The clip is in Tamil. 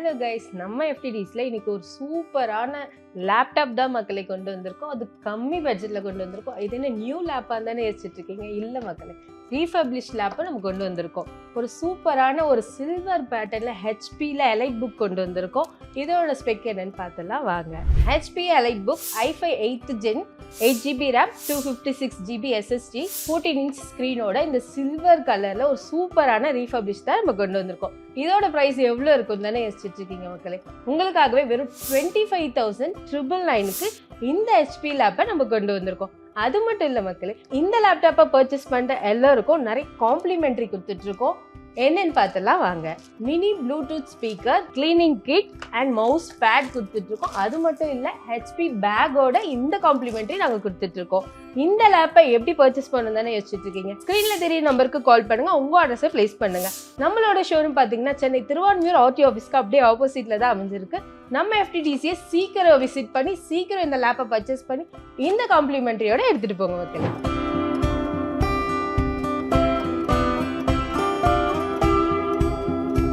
ஹலோ கைஸ், நம்ம எஃப்டிடிஸில் இன்னைக்கு ஒரு சூப்பரான லேப்டாப் தான் மக்களை கொண்டு வந்திருக்கோம். அது கம்மி பட்ஜெட்டில் கொண்டு வந்திருக்கோம். இது என்ன நியூ லேப்பாக தானே யோசிச்சுட்டு இருக்கீங்க? இல்லை மக்களே, ரீஃபப்ளிஷ் லேப்பை நம்ம கொண்டு வந்திருக்கோம். ஒரு சூப்பரான ஒரு சில்வர் பேட்டர்னில் ஹெச்பியில் எலைட் புக் கொண்டு வந்திருக்கோம். இதோட ஸ்பெக் என்னன்னு பார்த்தலாம் வாங்க. HP elite book i5 8th gen 8GB RAM 256GB SSD 14 inch ஸ்க்ரீனோட இந்த சில்வர் கலரில் ஒரு சூப்பரான ரீஃபப்ளிஷ் தான் நம்ம கொண்டு வந்திருக்கோம். இதோட ப்ரைஸ் எவ்வளோ இருக்கும் தானே யோசிச்சுட்டு இருக்கீங்க மக்களே? உங்களுக்காகவே வெறும் 25,999க்கு இந்த ஹெச்பி லேப்பை நம்ம கொண்டு வந்திருக்கோம். அது மட்டும் இல்லை மக்களே, இந்த லேப்டாப்பை பர்ச்சேஸ் பண்ணுற எல்லாருக்கும் நிறைய காம்ப்ளிமெண்ட்ரி கொடுத்துட்ருக்கோம். என்னன்னு பார்த்தலாம் வாங்க. Mini Bluetooth speaker, cleaning kit and mouse pad கொடுத்துட்ருக்கோம். அது மட்டும் இல்லை, ஹெச்பி பேக்கோட இந்த காம்ப்ளிமெண்ட்ரி நாங்கள் கொடுத்துட்ருக்கோம். இந்த லேப்பை எப்படி பர்ச்சேஸ் பண்ணணும் தானே யோசிச்சுட்டு இருக்கீங்க? ஸ்க்ரீனில் தெரிய நம்பருக்கு கால் பண்ணுங்கள், உங்கள் அட்ரஸை ப்ளேஸ் பண்ணுங்கள். நம்மளோட ஷோரூம் பார்த்தீங்கன்னா சென்னை திருவான்மியூர் ஆர்டி ஆஃபீஸ்க்கு அப்படியே ஆப்போசிட்டில் தான் அமைஞ்சிருக்கு. நம்ம எஃப்டிடிசியை சீக்கிரம் விசிட் பண்ணி சீக்கிரம் இந்த லேப்பை பர்ச்சேஸ் பண்ணி இந்த காம்ப்ளிமெண்ட்ரியோட எடுத்துகிட்டு போங்க மக்களே.